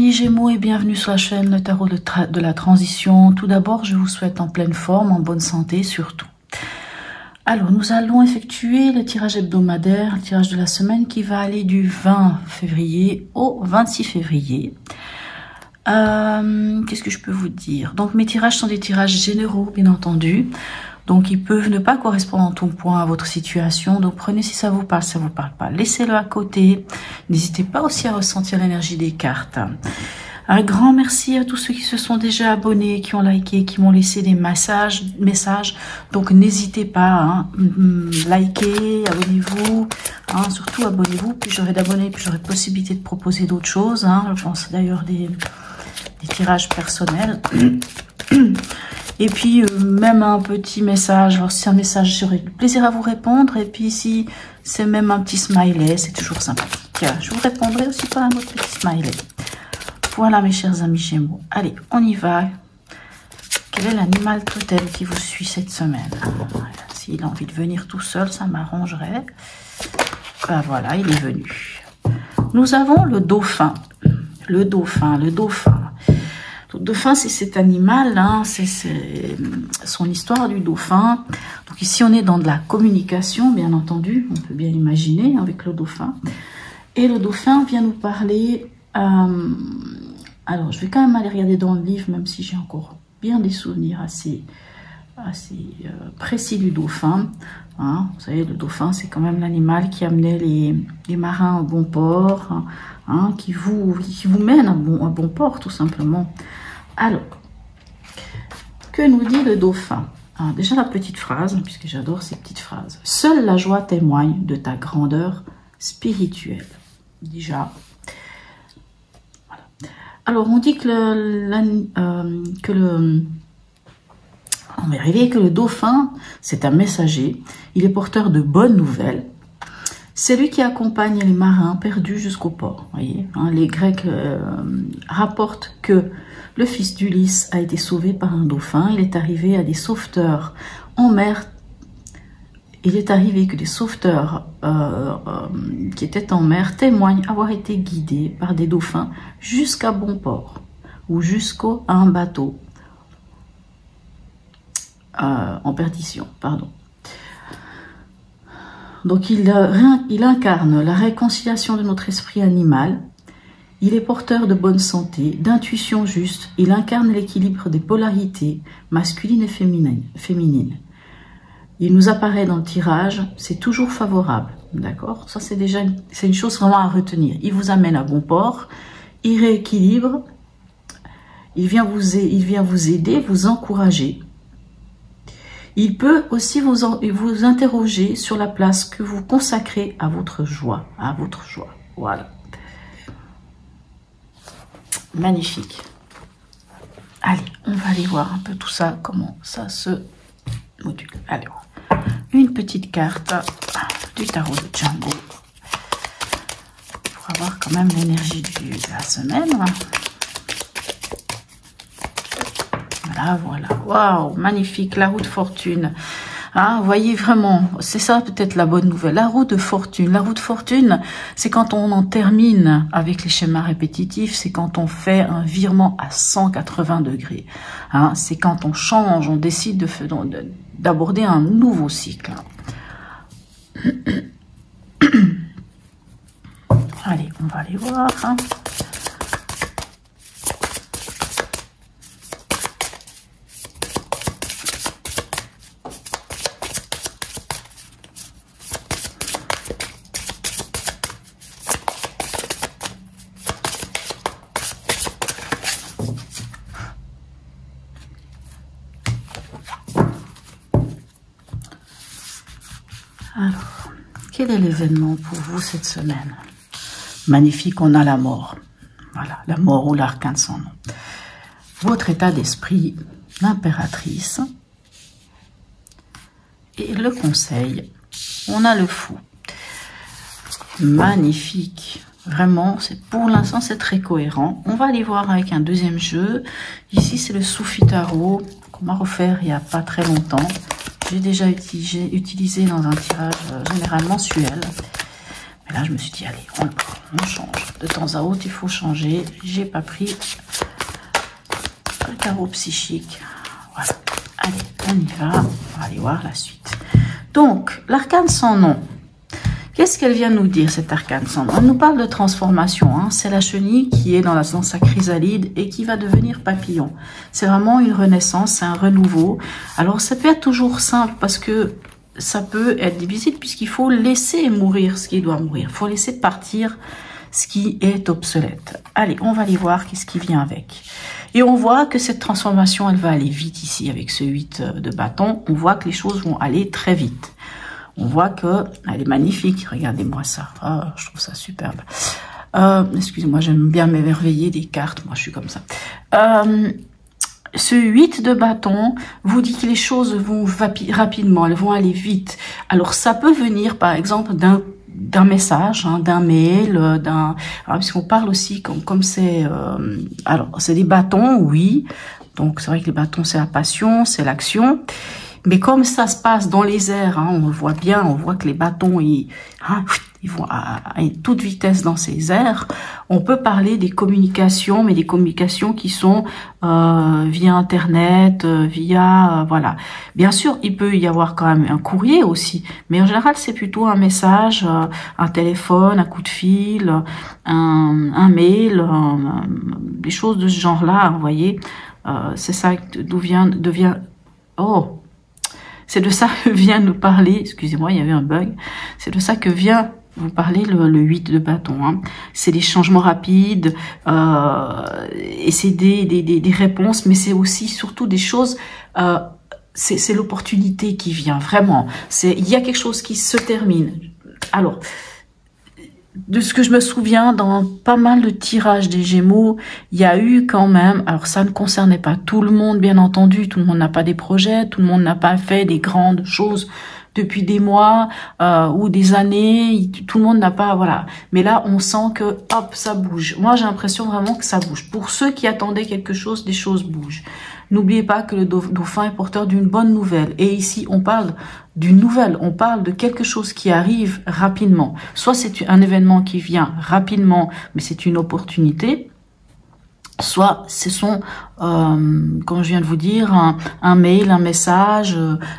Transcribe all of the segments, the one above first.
amis Gémeaux et bienvenue sur la chaîne Le Tarot de la Transition. Tout d'abord, je vous souhaite en pleine forme, en bonne santé surtout. Alors, nous allons effectuer le tirage hebdomadaire, le tirage de la semaine qui va aller du 20 février au 26 février. Qu'est-ce que je peux vous dire? Donc, mes tirages sont des tirages généraux, bien entendu. Donc, ils peuvent ne pas correspondre en tout point à votre situation. Donc, prenez si ça vous parle pas. Laissez-le à côté. N'hésitez pas aussi à ressentir l'énergie des cartes. Un grand merci à tous ceux qui se sont déjà abonnés, qui ont liké, qui m'ont laissé des messages. Donc, n'hésitez pas, likez, abonnez-vous. Surtout, abonnez-vous. Plus j'aurai d'abonnés, plus j'aurai possibilité de proposer d'autres choses. Je pense d'ailleurs des tirages personnels. Et puis, même un petit message, alors si c'est un message, j'aurai plaisir à vous répondre. Et puis, si c'est même un petit smiley, c'est toujours sympathique. Je vous répondrai aussi par un autre petit smiley. Voilà, mes chers amis Gémeaux. Allez, on y va. Quel est l'animal totem qui vous suit cette semaine? S'il a envie de venir tout seul, ça m'arrangerait. Ben voilà, il est venu. Nous avons le dauphin. Le dauphin. Le dauphin, c'est cet animal, c'est son histoire du dauphin. Donc ici, on est dans de la communication, bien entendu. On peut bien imaginer avec le dauphin. Et le dauphin vient nous parler... alors, je vais quand même aller regarder dans le livre, même si j'ai encore bien des souvenirs assez précis du dauphin. Vous savez, le dauphin, c'est quand même l'animal qui amenait les marins au bon port, qui vous mène à bon port, tout simplement. Alors, que nous dit le dauphin? Déjà la petite phrase, puisque j'adore ces petites phrases. Seule la joie témoigne de ta grandeur spirituelle. Déjà. Voilà. Alors, on dit on va arriver que le dauphin, c'est un messager. Il est porteur de bonnes nouvelles. C'est lui qui accompagne les marins perdus jusqu'au port. Voyez, les Grecs rapportent que le fils d'Ulysse a été sauvé par un dauphin. Il est arrivé à des sauveteurs en mer. Il est arrivé que des sauveteurs qui étaient en mer témoignent avoir été guidés par des dauphins jusqu'à bon port ou jusqu'à un bateau en perdition, pardon. Donc il incarne la réconciliation de notre esprit animal. Il est porteur de bonne santé, d'intuition juste. Il incarne l'équilibre des polarités masculines et féminines. Il nous apparaît dans le tirage, c'est toujours favorable, d'accord? Ça, c'est déjà une chose vraiment à retenir. Il vous amène à bon port, il rééquilibre, il vient vous aider, vous encourager. Il peut aussi vous interroger sur la place que vous consacrez à votre joie, Voilà. Magnifique. Allez, on va aller voir un peu tout ça, comment ça se module. Allez, une petite carte du tarot de Django pour avoir quand même l'énergie de la semaine. Voilà. Waouh, magnifique, la roue de fortune. Vous voyez vraiment, c'est ça peut-être la bonne nouvelle. La roue de fortune. La roue de fortune, c'est quand on en termine avec les schémas répétitifs, c'est quand on fait un virement à 180 degrés. C'est quand on change, on décide d'aborder un nouveau cycle. Allez, on va aller voir. Alors, quel est l'événement pour vous cette semaine? Magnifique, on a la mort. Voilà, la mort ou l'arcane sans nom. Votre état d'esprit, l'impératrice. Et le conseil, on a le fou. Magnifique. Vraiment, pour l'instant, c'est très cohérent. On va aller voir avec un deuxième jeu. Ici, c'est le Soufi Tarot qu'on m'a offert il n'y a pas très longtemps. J'ai déjà utilisé dans un tirage général mensuel. Et là, je me suis dit, allez, on change. De temps à autre, il faut changer. J'ai pas pris le tarot psychique. Voilà. Allez, on y va. On va aller voir la suite. Donc, l'arcane sans nom. Qu'est-ce qu'elle vient nous dire, cette arcane sans nom? Elle nous parle de transformation. Hein. C'est la chenille qui est dans sa chrysalide et qui va devenir papillon. C'est vraiment une renaissance, c'est un renouveau. Alors, ça peut être toujours simple parce que ça peut être difficile puisqu'il faut laisser mourir ce qui doit mourir. Il faut laisser partir ce qui est obsolète. Allez, on va aller voir qu'est-ce qui vient avec. Et on voit que cette transformation, elle va aller vite ici avec ce 8 de bâton. On voit que les choses vont aller très vite. On voit que elle est magnifique. Regardez-moi ça. Oh, je trouve ça superbe. Excusez-moi, j'aime bien m'émerveiller des cartes. Moi, je suis comme ça. Ce 8 de bâton vous dit que les choses vont rapidement, elles vont aller vite. Alors, ça peut venir, par exemple, d'un message, hein, d'un mail, puisqu'on parle aussi comme c'est... alors, c'est des bâtons, oui. Donc, c'est vrai que les bâtons, c'est la passion, c'est l'action. Mais comme ça se passe dans les airs, hein, on le voit bien, on voit que les bâtons, ils vont à toute vitesse dans ces airs. On peut parler des communications, mais des communications qui sont via Internet, voilà. Bien sûr, il peut y avoir quand même un courrier aussi, mais en général, c'est plutôt un message, un téléphone, un coup de fil, un mail, des choses de ce genre-là, vous voyez. C'est ça d'où vient... Oh, c'est de ça que vient nous parler, excusez-moi, il y avait un bug, c'est de ça que vient vous parler le 8 de bâton. Hein. C'est des changements rapides, et c'est des réponses, mais c'est aussi surtout des choses, c'est l'opportunité qui vient, vraiment. Il y a quelque chose qui se termine. Alors, de ce que je me souviens, dans pas mal de tirages des Gémeaux, il y a eu quand même, alors ça ne concernait pas tout le monde, bien entendu, tout le monde n'a pas des projets, tout le monde n'a pas fait des grandes choses depuis des mois ou des années, tout le monde n'a pas, voilà. Mais là, on sent que, hop, ça bouge. Moi, j'ai l'impression vraiment que ça bouge. Pour ceux qui attendaient quelque chose, des choses bougent. N'oubliez pas que le dauphin est porteur d'une bonne nouvelle. Et ici, on parle d'une nouvelle, on parle de quelque chose qui arrive rapidement. Soit c'est un événement qui vient rapidement, mais c'est une opportunité. Soit ce sont, comme je viens de vous dire, un mail, un message,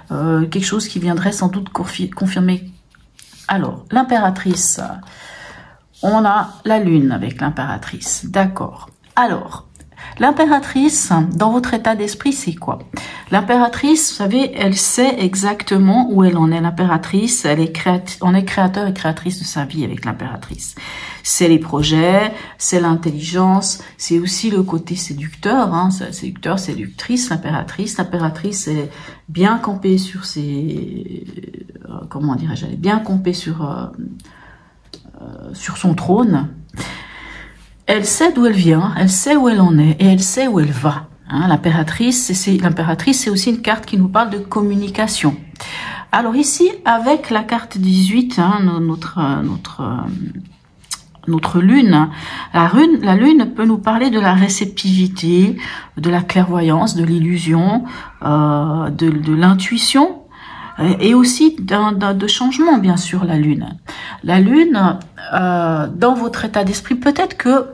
quelque chose qui viendrait sans doute confirmer. Alors, l'impératrice, on a la lune avec l'impératrice, d'accord. Alors, l'impératrice, dans votre état d'esprit, c'est quoi? L'impératrice, vous savez, elle sait exactement où elle en est. L'impératrice, on est créateur et créatrice de sa vie avec l'impératrice. C'est les projets, c'est l'intelligence, c'est aussi le côté séducteur, hein, séducteur, séductrice, l'impératrice. L'impératrice est bien campée sur ses... comment dirais-je? Elle est bien campée sur son trône. Elle sait d'où elle vient, elle sait où elle en est et elle sait où elle va. Hein, l'impératrice, c'est aussi une carte qui nous parle de communication. Alors ici, avec la carte 18, hein, notre lune, la lune peut nous parler de la réceptivité, de la clairvoyance, de l'illusion, de l'intuition et aussi de changement, bien sûr, la lune. La lune, dans votre état d'esprit, peut-être que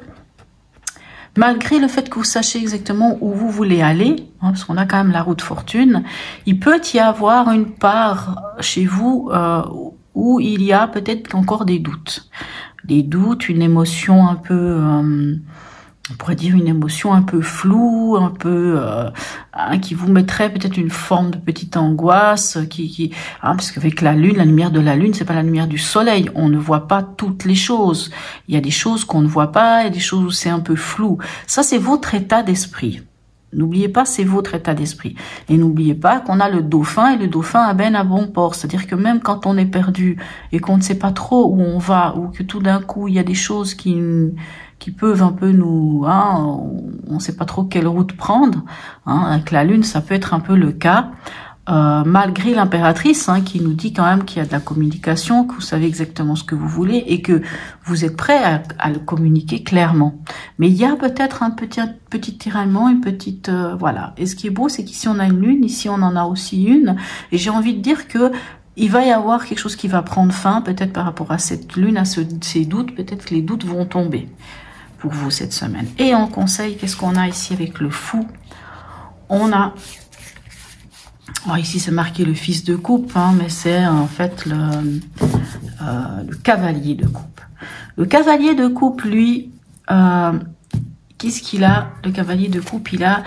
malgré le fait que vous sachiez exactement où vous voulez aller, hein, parce qu'on a quand même la roue de fortune, il peut y avoir une part chez vous où il y a peut-être encore des doutes. Des doutes, une émotion un peu, on pourrait dire une émotion un peu floue, un peu qui vous mettrait peut-être une forme de petite angoisse, parce qu'avec la lune, la lumière de la lune, c'est pas la lumière du soleil. On ne voit pas toutes les choses. Il y a des choses qu'on ne voit pas, il y a des choses où c'est un peu flou. Ça, c'est votre état d'esprit. N'oubliez pas, c'est votre état d'esprit. Et n'oubliez pas qu'on a le dauphin, et le dauphin amène à bon port. C'est-à-dire que même quand on est perdu et qu'on ne sait pas trop où on va, ou que tout d'un coup, il y a des choses qui peuvent un peu nous... Hein, on ne sait pas trop quelle route prendre. Hein, avec la lune, ça peut être un peu le cas. Malgré l'impératrice, hein, qui nous dit quand même qu'il y a de la communication, que vous savez exactement ce que vous voulez et que vous êtes prêt à le communiquer clairement. Mais il y a peut-être un petit tiraillement, une petite... voilà. Et ce qui est beau, c'est qu'ici on a une lune, ici on en a aussi une. Et j'ai envie de dire que il va y avoir quelque chose qui va prendre fin, peut-être par rapport à cette lune, à ces doutes, peut-être que les doutes vont tomber pour vous cette semaine. Et en conseil, qu'est-ce qu'on a ici avec le fou? On a, alors ici c'est marqué le fils de coupe, hein, mais c'est en fait le cavalier de coupe. Le cavalier de coupe, lui, qu'est-ce qu'il a? Le cavalier de coupe, il a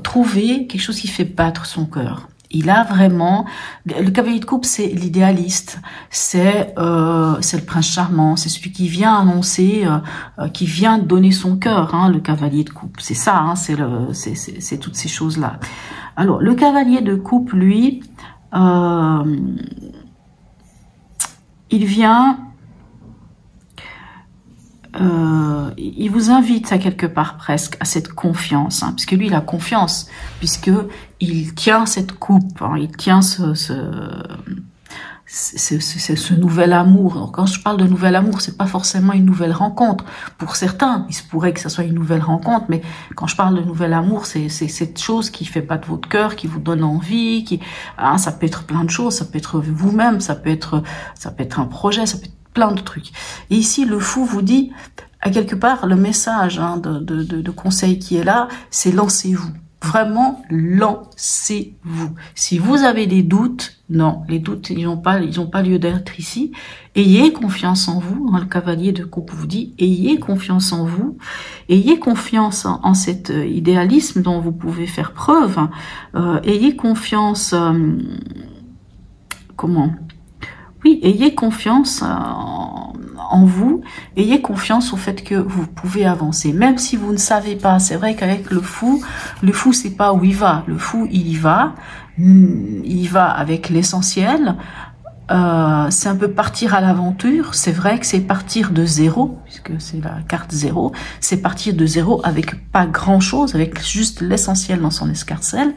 trouvé quelque chose qui fait battre son cœur. Il a vraiment, le cavalier de coupe, c'est l'idéaliste, c'est le prince charmant, c'est celui qui vient annoncer, qui vient donner son cœur, hein, le cavalier de coupe. C'est ça, hein, c'est toutes ces choses-là. Alors, le cavalier de coupe, lui, il vient, il vous invite à quelque part presque à cette confiance, hein, puisque lui il a confiance, puisque il tient cette coupe, hein, il tient ce nouvel amour. Alors, quand je parle de nouvel amour, c'est pas forcément une nouvelle rencontre. Pour certains, il se pourrait que ça soit une nouvelle rencontre, mais quand je parle de nouvel amour, c'est cette chose qui fait battre votre cœur, qui vous donne envie, hein, ça peut être plein de choses, ça peut être vous-même, ça peut être un projet, ça peut être plein de trucs. Et ici, le fou vous dit, à quelque part, le message, hein, de conseil qui est là, c'est lancez-vous. Vraiment, lancez-vous. Si vous avez des doutes, non, les doutes, ils n'ont pas lieu d'être ici. Ayez confiance en vous. Hein, le cavalier de coupe vous dit, ayez confiance en vous. Ayez confiance en cet idéalisme dont vous pouvez faire preuve. Ayez confiance, oui, ayez confiance en vous, ayez confiance au fait que vous pouvez avancer, même si vous ne savez pas. C'est vrai qu'avec le fou c'est pas où il va. Le fou, il y va avec l'essentiel. C'est un peu partir à l'aventure. C'est vrai que c'est partir de zéro, puisque c'est la carte zéro. C'est partir de zéro avec pas grand chose, avec juste l'essentiel dans son escarcelle,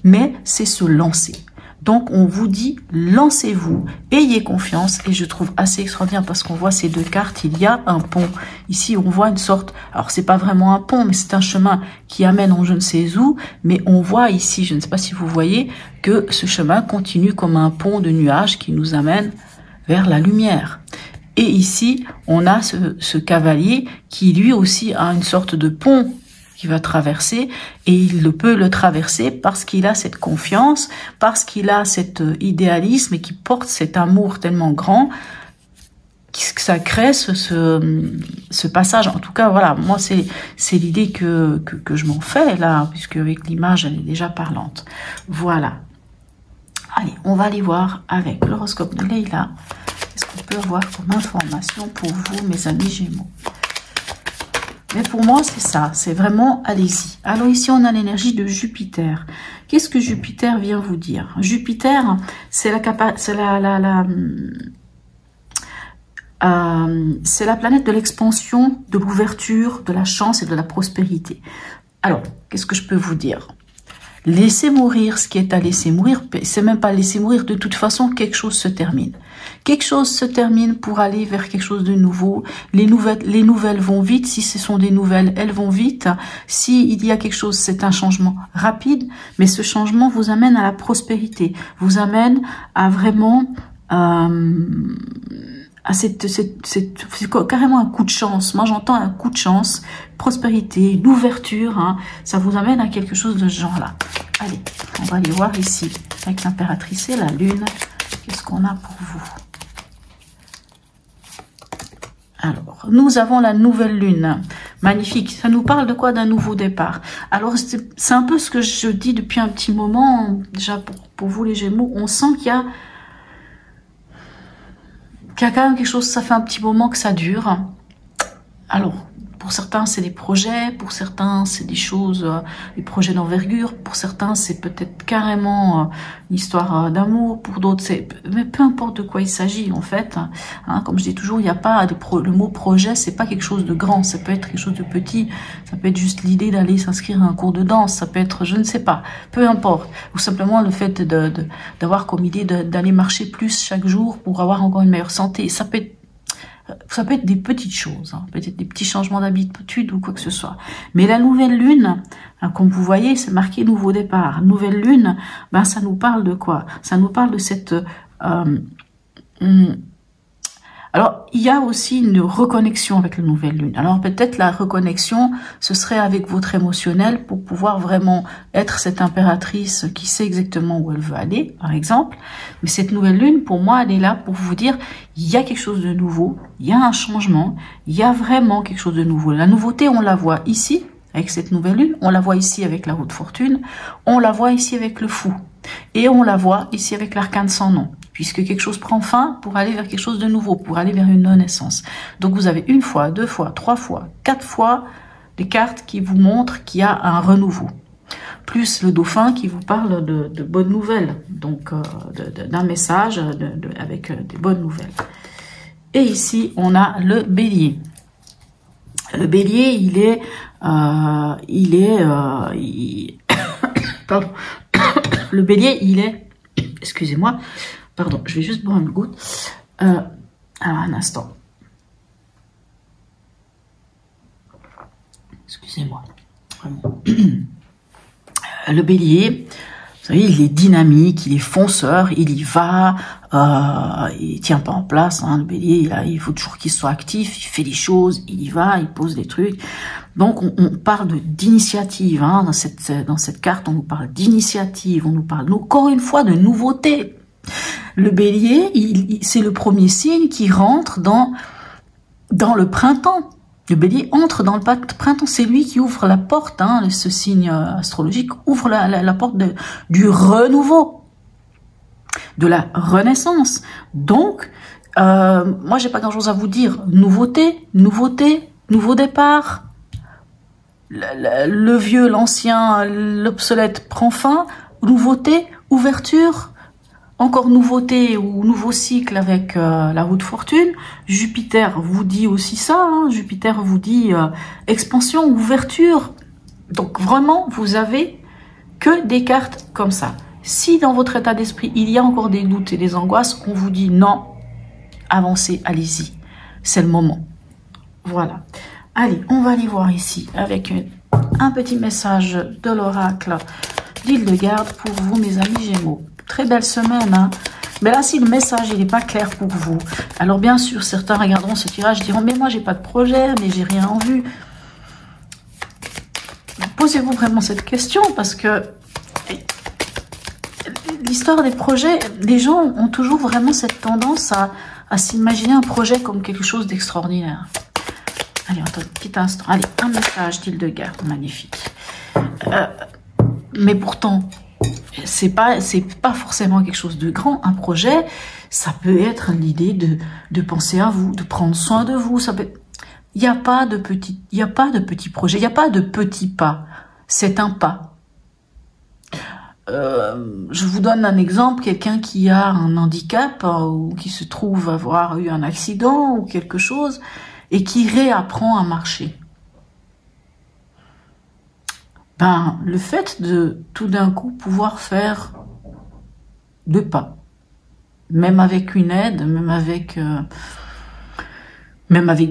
mais c'est se lancer. Donc, on vous dit, lancez-vous, ayez confiance. Et je trouve assez extraordinaire parce qu'on voit ces deux cartes, il y a un pont. Ici, on voit une sorte, alors c'est pas vraiment un pont, mais c'est un chemin qui amène en je ne sais où. Mais on voit ici, je ne sais pas si vous voyez, que ce chemin continue comme un pont de nuages qui nous amène vers la lumière. Et ici, on a ce cavalier qui lui aussi a une sorte de pont qui va traverser, et il peut le traverser parce qu'il a cette confiance, parce qu'il a cet idéalisme et qui porte cet amour tellement grand que ça crée ce passage. En tout cas, voilà, moi c'est l'idée que je m'en fais là, puisque avec l'image elle est déjà parlante. Voilà. Allez, on va aller voir avec l'horoscope de Leïla. Qu'est-ce qu'on peut avoir comme information pour vous, mes amis Gémeaux? Mais pour moi, c'est ça, c'est vraiment, allez-y. Alors ici, on a l'énergie de Jupiter. Qu'est-ce que Jupiter vient vous dire? Jupiter, c'est la planète de l'expansion, de l'ouverture, de la chance et de la prospérité. Alors, qu'est-ce que je peux vous dire? Laissez mourir ce qui est à laisser mourir. C'est même pas laisser mourir. De toute façon, quelque chose se termine. Quelque chose se termine pour aller vers quelque chose de nouveau. Les nouvelles vont vite. Si ce sont des nouvelles, elles vont vite. S'il y a quelque chose, c'est un changement rapide. Mais ce changement vous amène à la prospérité. Vous amène à vraiment... c'est carrément un coup de chance. Moi, j'entends un coup de chance, prospérité, une ouverture. Hein. Ça vous amène à quelque chose de ce genre-là. Allez, on va aller voir ici, avec l'impératrice et la lune. Qu'est-ce qu'on a pour vous? Alors, nous avons la nouvelle lune. Magnifique. Ça nous parle de quoi? D'un nouveau départ. Alors, c'est un peu ce que je dis depuis un petit moment. Déjà, pour vous les Gémeaux, on sent qu'il y a quand même quelque chose, ça fait un petit moment que ça dure. Alors, pour certains, c'est des projets, pour certains, c'est des choses, des projets d'envergure, pour certains, c'est peut-être carrément une histoire d'amour, pour d'autres, mais peu importe de quoi il s'agit, en fait. Hein, comme je dis toujours, il n'y a pas le mot projet, c'est pas quelque chose de grand, ça peut être quelque chose de petit, ça peut être juste l'idée d'aller s'inscrire à un cours de danse, ça peut être, je ne sais pas, peu importe. Ou simplement le fait d'avoir comme idée d'aller marcher plus chaque jour pour avoir encore une meilleure santé. Ça peut être des petites choses, hein, peut-être des petits changements d'habitude ou quoi que ce soit. Mais la nouvelle lune, hein, comme vous voyez, c'est marqué nouveau départ. Nouvelle lune, ben ça nous parle de quoi? Ça nous parle de cette Alors, il y a aussi une reconnexion avec la nouvelle lune. Alors, peut-être la reconnexion, ce serait avec votre émotionnel pour pouvoir vraiment être cette impératrice qui sait exactement où elle veut aller, par exemple. Mais cette nouvelle lune, pour moi, elle est là pour vous dire, il y a quelque chose de nouveau, il y a un changement, il y a vraiment quelque chose de nouveau. La nouveauté, on la voit ici, avec cette nouvelle lune, on la voit ici avec la roue de fortune, on la voit ici avec le fou, et on la voit ici avec l'arcane sans nom. Puisque quelque chose prend fin pour aller vers quelque chose de nouveau, pour aller vers une non-naissance. Donc vous avez une fois, deux fois, trois fois, quatre fois des cartes qui vous montrent qu'il y a un renouveau. Plus le dauphin qui vous parle de bonnes nouvelles, donc d'un message avec des bonnes nouvelles. Et ici, on a le bélier. Le bélier, pardon. Le bélier, il est... Excusez-moi. Pardon, je vais juste boire une goutte. Alors, un instant. Excusez-moi. Le bélier, vous savez, il est dynamique, il est fonceur, il y va, il tient pas en place. Hein, le bélier, il faut toujours qu'il soit actif, il fait des choses, il y va, il pose des trucs. Donc, on parle d'initiative. Hein, dans cette carte, on nous parle d'initiative, on nous parle encore une fois de nouveauté. Le bélier, c'est le premier signe qui rentre dans le printemps. Le bélier entre dans le printemps, c'est lui qui ouvre la porte, hein, ce signe astrologique ouvre la porte du renouveau, de la renaissance. Donc, moi j'ai pas grand chose à vous dire. Nouveauté, nouveau départ. Le vieux, l'ancien, l'obsolète prend fin. Nouveauté, ouverture. Encore nouveauté ou nouveau cycle avec la roue de fortune. Jupiter vous dit aussi ça. Hein. Jupiter vous dit expansion, ouverture. Donc vraiment, vous avez que des cartes comme ça. Si dans votre état d'esprit, il y a encore des doutes et des angoisses, on vous dit non, avancez, allez-y. C'est le moment. Voilà. Allez, on va aller voir ici avec un petit message de l'oracle d'Hildegarde pour vous, mes amis Gémeaux. Très belle semaine, hein. Mais là, si le message il n'est pas clair pour vous, alors bien sûr, certains regarderont ce tirage, diront, mais moi, j'ai pas de projet, mais j'ai rien en vue. Posez-vous vraiment cette question, parce que l'histoire des projets, les gens ont toujours vraiment cette tendance à s'imaginer un projet comme quelque chose d'extraordinaire. Allez, attends un petit instant. Allez, un message d'Hildegarde, magnifique. Mais pourtant... c'est pas forcément quelque chose de grand. Un projet, ça peut être l'idée de penser à vous, de prendre soin de vous. Ça peut... Il n'y a pas de petits projets, il n'y a pas de petits pas. C'est un pas. Je vous donne un exemple, quelqu'un qui a un handicap ou qui se trouve avoir eu un accident ou quelque chose et qui réapprend à marcher. Ben, le fait de tout d'un coup pouvoir faire 2 pas, même avec une aide, même avec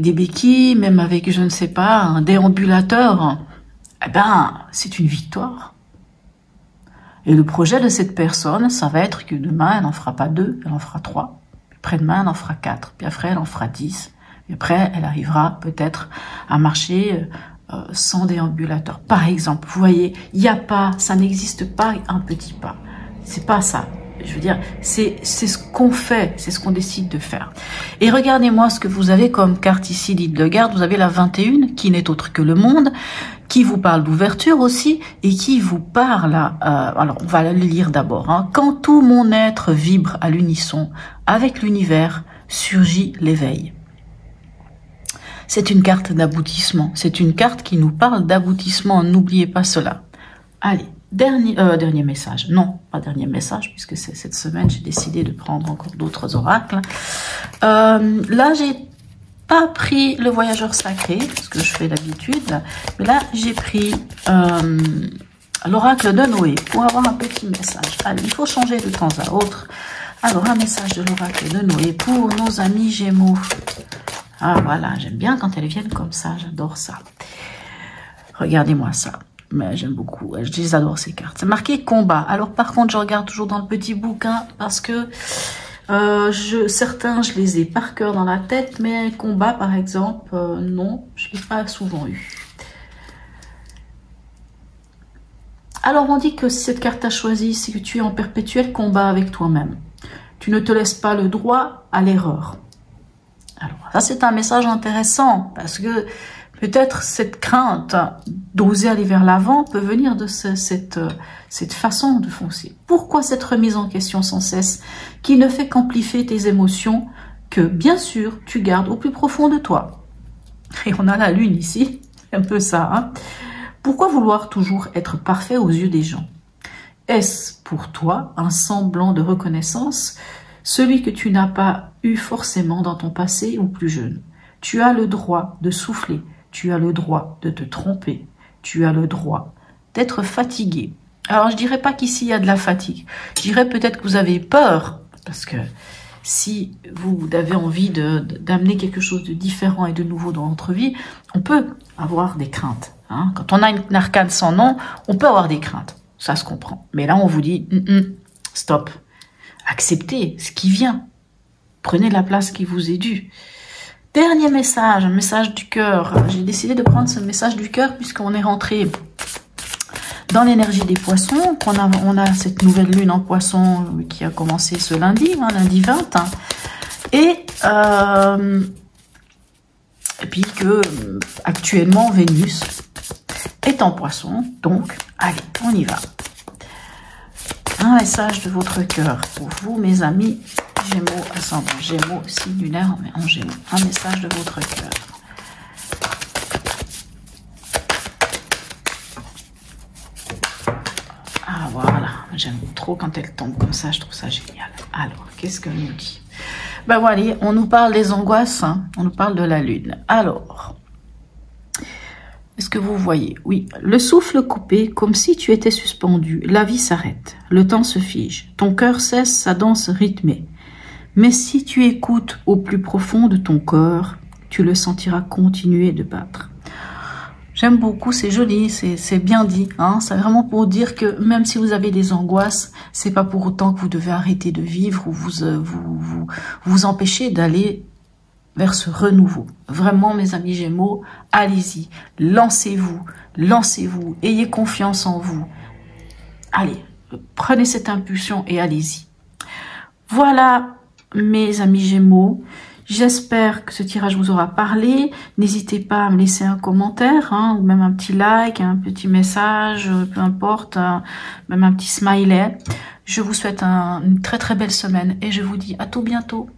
des béquilles, même avec, je ne sais pas, un déambulateur, eh ben, c'est une victoire. Et le projet de cette personne, ça va être que demain, elle n'en fera pas 2, elle en fera 3. Puis après-demain, elle en fera 4. Puis après, elle en fera 10. Puis après, elle arrivera peut-être à marcher sans déambulateur. Par exemple, vous voyez, il n'y a pas, ça n'existe pas un petit pas. C'est pas ça. Je veux dire, c'est ce qu'on fait, c'est ce qu'on décide de faire. Et regardez-moi ce que vous avez comme carte ici d'Hildegarde. Vous avez la 21, qui n'est autre que le monde, qui vous parle d'ouverture aussi, et qui vous parle, alors on va le lire d'abord, hein. Quand tout mon être vibre à l'unisson avec l'univers, surgit l'éveil. C'est une carte d'aboutissement, c'est une carte qui nous parle d'aboutissement, n'oubliez pas cela. Allez, dernier message, non, pas dernier message, puisque cette semaine j'ai décidé de prendre encore d'autres oracles. Là j'ai pas pris le voyageur sacré, ce que je fais d'habitude, mais là j'ai pris l'oracle de Noé pour avoir un petit message. Allez, il faut changer de temps à autre. Alors un message de l'oracle de Noé pour nos amis Gémeaux. Ah voilà, j'aime bien quand elles viennent comme ça, j'adore ça. Regardez-moi ça, mais j'aime beaucoup, je les adore ces cartes. C'est marqué combat. Alors par contre, je regarde toujours dans le petit bouquin parce que Certains, je les ai par cœur dans la tête, mais un combat, par exemple, non, je ne l'ai pas souvent eu. Alors, on dit que si cette carte t'a choisi, c'est que tu es en perpétuel combat avec toi-même. Tu ne te laisses pas le droit à l'erreur. Alors, ça, c'est un message intéressant, parce que peut-être cette crainte d'oser aller vers l'avant peut venir de cette façon de foncer. Pourquoi cette remise en question sans cesse qui ne fait qu'amplifier tes émotions que, bien sûr, tu gardes au plus profond de toi? Et on a la lune ici, c'est un peu ça. Hein? Pourquoi vouloir toujours être parfait aux yeux des gens? Est-ce pour toi un semblant de reconnaissance, celui que tu n'as pas eu forcément dans ton passé ou plus jeune? Tu as le droit de souffler. Tu as le droit de te tromper. Tu as le droit d'être fatigué. Alors, je dirais pas qu'ici, il y a de la fatigue. Je dirais peut-être que vous avez peur. Parce que si vous avez envie d'amener quelque chose de différent et de nouveau dans votre vie, on peut avoir des craintes. Hein. Quand on a une arcane sans nom, on peut avoir des craintes. Ça se comprend. Mais là, on vous dit, stop. Acceptez ce qui vient. Prenez la place qui vous est due. Dernier message, un message du cœur. J'ai décidé de prendre ce message du cœur puisqu'on est rentré dans l'énergie des poissons. On a cette nouvelle lune en poisson qui a commencé ce lundi, hein, lundi 20. Hein, et puis que actuellement Vénus est en poisson. Donc, allez, on y va. Un message de votre cœur pour vous, mes amis. Gémeaux, ascendant Gémeaux, signe lunaire en Gémeaux. Un message de votre cœur. Ah voilà, j'aime trop quand elle tombe comme ça, je trouve ça génial. Alors, qu'est-ce qu'elle nous dit? Ben voilà, on nous parle des angoisses, hein, on nous parle de la lune. Alors, est-ce que vous voyez? Oui, le souffle coupé, comme si tu étais suspendu. La vie s'arrête, le temps se fige, ton cœur cesse sa danse rythmée. Mais si tu écoutes au plus profond de ton corps, tu le sentiras continuer de battre. J'aime beaucoup, c'est joli, c'est bien dit. Hein, c'est vraiment pour dire que même si vous avez des angoisses, c'est pas pour autant que vous devez arrêter de vivre ou vous empêcher d'aller vers ce renouveau. Vraiment, mes amis Gémeaux, allez-y, lancez-vous, lancez-vous, ayez confiance en vous. Allez, prenez cette impulsion et allez-y. Voilà, mes amis Gémeaux, j'espère que ce tirage vous aura parlé. N'hésitez pas à me laisser un commentaire, hein, ou même un petit like, un petit message, peu importe, même un petit smiley. Je vous souhaite une très très belle semaine et je vous dis à tout bientôt.